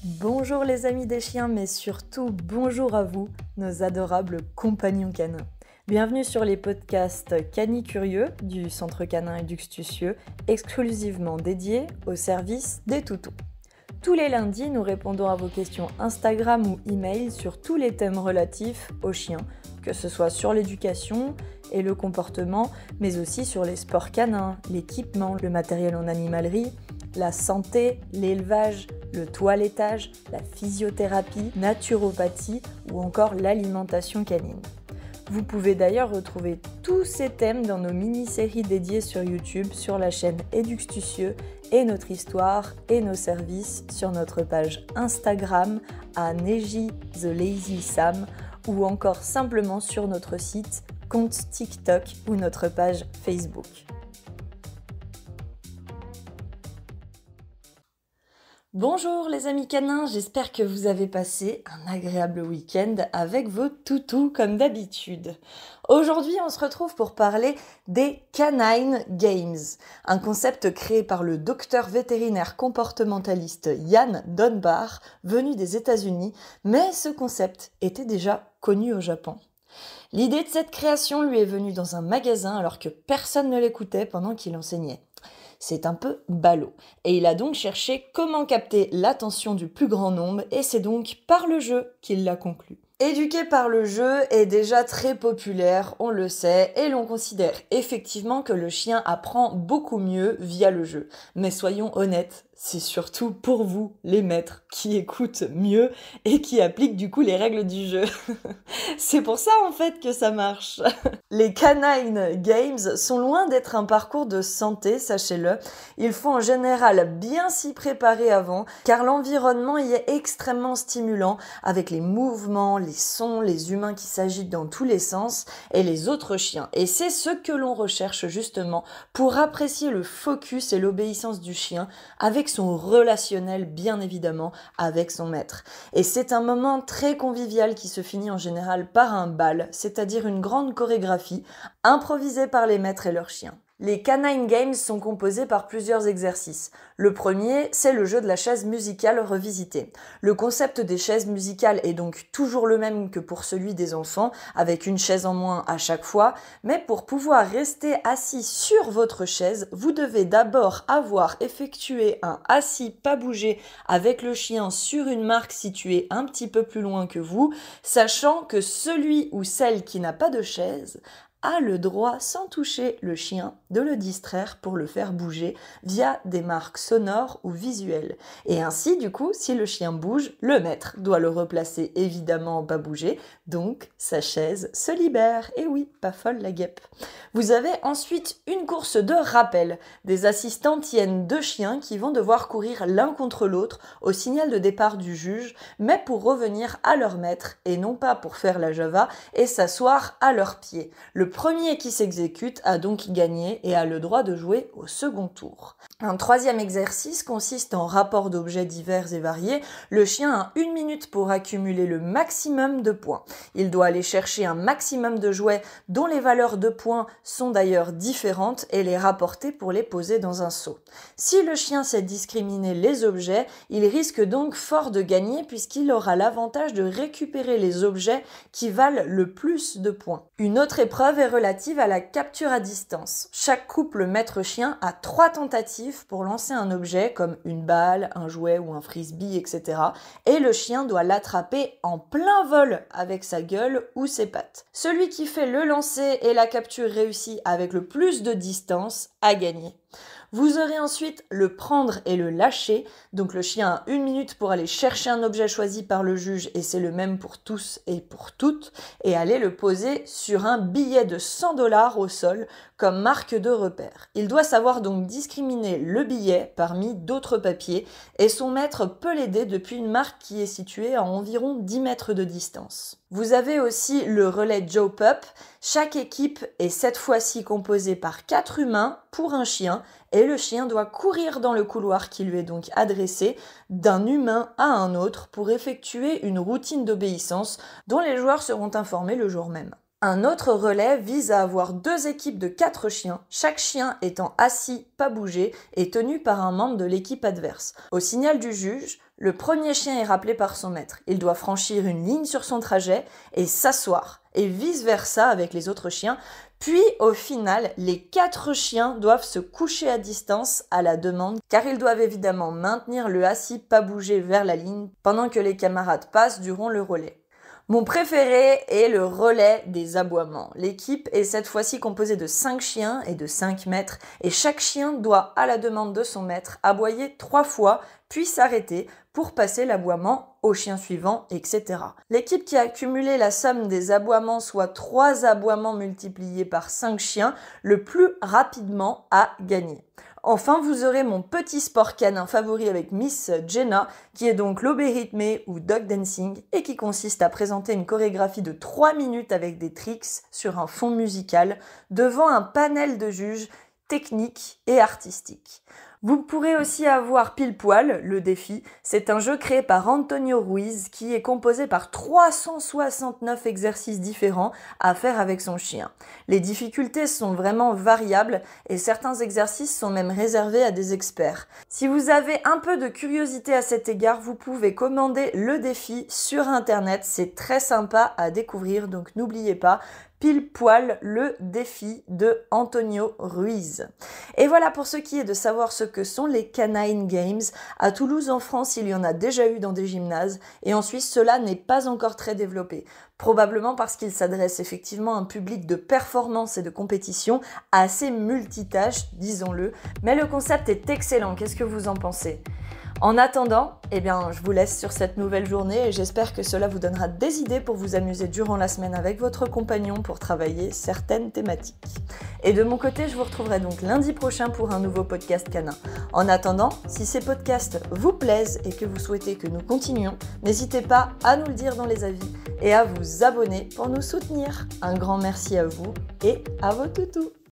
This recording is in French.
Bonjour les amis des chiens, mais surtout bonjour à vous, nos adorables compagnons canins. Bienvenue sur les podcasts Canicurieux du Centre Canin Eduxtucieux, exclusivement dédiés au service des toutous. Tous les lundis, nous répondons à vos questions Instagram ou email sur tous les thèmes relatifs aux chiens, que ce soit sur l'éducation et le comportement, mais aussi sur les sports canins, l'équipement, le matériel en animalerie, la santé, l'élevage, le toilettage, la physiothérapie, naturopathie ou encore l'alimentation canine. Vous pouvez d'ailleurs retrouver tous ces thèmes dans nos mini-séries dédiées sur YouTube, sur la chaîne Eduxtucieux et notre histoire et nos services sur notre page Instagram à Neji the Lazy Sam ou encore simplement sur notre site, compte TikTok ou notre page Facebook. Bonjour les amis canins, j'espère que vous avez passé un agréable week-end avec vos toutous comme d'habitude. Aujourd'hui, on se retrouve pour parler des Canine Games, un concept créé par le docteur vétérinaire comportementaliste Ian Dunbar, venu des États-Unis, mais ce concept était déjà connu au Japon. L'idée de cette création lui est venue dans un magasin alors que personne ne l'écoutait pendant qu'il enseignait. C'est un peu ballot. Et il a donc cherché comment capter l'attention du plus grand nombre et c'est donc par le jeu qu'il l'a conclu. Éduquer par le jeu est déjà très populaire, on le sait, et l'on considère effectivement que le chien apprend beaucoup mieux via le jeu. Mais soyons honnêtes, c'est surtout pour vous, les maîtres, qui écoutent mieux et qui appliquent du coup les règles du jeu. C'est pour ça en fait que ça marche. Les Canine Games sont loin d'être un parcours de santé, sachez-le. Il faut en général bien s'y préparer avant, car l'environnement y est extrêmement stimulant, avec les mouvements, les sons, les humains qui s'agitent dans tous les sens, et les autres chiens. Et c'est ce que l'on recherche justement pour apprécier le focus et l'obéissance du chien, avec son relationnel bien évidemment avec son maître. Et c'est un moment très convivial qui se finit en général par un bal, c'est-à-dire une grande chorégraphie improvisée par les maîtres et leurs chiens. Les Canine Games sont composés par plusieurs exercices. Le premier, c'est le jeu de la chaise musicale revisitée. Le concept des chaises musicales est donc toujours le même que pour celui des enfants, avec une chaise en moins à chaque fois, mais pour pouvoir rester assis sur votre chaise, vous devez d'abord avoir effectué un assis pas bouger avec le chien sur une marque située un petit peu plus loin que vous, sachant que celui ou celle qui n'a pas de chaise a le droit, sans toucher le chien, de le distraire pour le faire bouger via des marques sonores ou visuelles. Et ainsi, du coup, si le chien bouge, le maître doit le replacer évidemment en pas bouger, donc sa chaise se libère. Et oui, pas folle la guêpe. Vous avez ensuite une course de rappel. Des assistants tiennent deux chiens qui vont devoir courir l'un contre l'autre au signal de départ du juge, mais pour revenir à leur maître et non pas pour faire la java et s'asseoir à leurs pieds. Le premier qui s'exécute a donc gagné et a le droit de jouer au second tour. Un troisième exercice consiste en rapport d'objets divers et variés. Le chien a 1 minute pour accumuler le maximum de points. Il doit aller chercher un maximum de jouets dont les valeurs de points sont d'ailleurs différentes et les rapporter pour les poser dans un seau. Si le chien sait discriminer les objets, il risque donc fort de gagner puisqu'il aura l'avantage de récupérer les objets qui valent le plus de points. Une autre épreuve est relative à la capture à distance. Chaque couple maître-chien a 3 tentatives pour lancer un objet comme une balle, un jouet ou un frisbee, etc. Et le chien doit l'attraper en plein vol avec sa gueule ou ses pattes. Celui qui fait le lancer et la capture réussie avec le plus de distance a gagné. Vous aurez ensuite le prendre et le lâcher. Donc le chien a 1 minute pour aller chercher un objet choisi par le juge et c'est le même pour tous et pour toutes et aller le poser sur un billet de 100 $ au sol comme marque de repère. Il doit savoir donc discriminer le billet parmi d'autres papiers et son maître peut l'aider depuis une marque qui est située à environ 10 mètres de distance. Vous avez aussi le relais Joe Pup. Chaque équipe est cette fois-ci composée par 4 humains pour un chien et le chien doit courir dans le couloir qui lui est donc adressé d'un humain à un autre pour effectuer une routine d'obéissance dont les joueurs seront informés le jour même. Un autre relais vise à avoir 2 équipes de 4 chiens, chaque chien étant assis, pas bougé, et tenu par un membre de l'équipe adverse. Au signal du juge, Le premier chien est rappelé par son maître. Il doit franchir une ligne sur son trajet et s'asseoir, et vice-versa avec les autres chiens. Puis, au final, les 4 chiens doivent se coucher à distance à la demande, car ils doivent évidemment maintenir le assis pas bouger vers la ligne pendant que les camarades passent durant le relais. Mon préféré est le relais des aboiements. L'équipe est cette fois-ci composée de 5 chiens et de 5 maîtres, et chaque chien doit, à la demande de son maître, aboyer 3 fois, puis s'arrêter pour passer l'aboiement au chien suivant, etc. L'équipe qui a cumulé la somme des aboiements, soit 3 aboiements multipliés par 5 chiens, le plus rapidement a gagné. Enfin, vous aurez mon petit sport canin favori avec Miss Jenna, qui est donc l'obé rythmé ou dog dancing, et qui consiste à présenter une chorégraphie de 3 minutes avec des tricks sur un fond musical, devant un panel de juges techniques et artistiques. Vous pourrez aussi avoir Pile Poil, le défi. C'est un jeu créé par Antonio Ruiz qui est composé par 369 exercices différents à faire avec son chien. Les difficultés sont vraiment variables et certains exercices sont même réservés à des experts. Si vous avez un peu de curiosité à cet égard, vous pouvez commander le défi sur internet. C'est très sympa à découvrir, donc n'oubliez pas. Pile Poil, le défi de Antonio Ruiz. Et voilà pour ce qui est de savoir ce que sont les Canine Games. À Toulouse, en France, il y en a déjà eu dans des gymnases, et en Suisse, cela n'est pas encore très développé. Probablement parce qu'il s'adresse effectivement à un public de performance et de compétition assez multitâche, disons-le. Mais le concept est excellent, qu'est-ce que vous en pensez ? En attendant, je vous laisse sur cette nouvelle journée et j'espère que cela vous donnera des idées pour vous amuser durant la semaine avec votre compagnon pour travailler certaines thématiques. Et de mon côté, je vous retrouverai donc lundi prochain pour un nouveau podcast canin. En attendant, si ces podcasts vous plaisent et que vous souhaitez que nous continuions, n'hésitez pas à nous le dire dans les avis et à vous abonner pour nous soutenir. Un grand merci à vous et à vos toutous!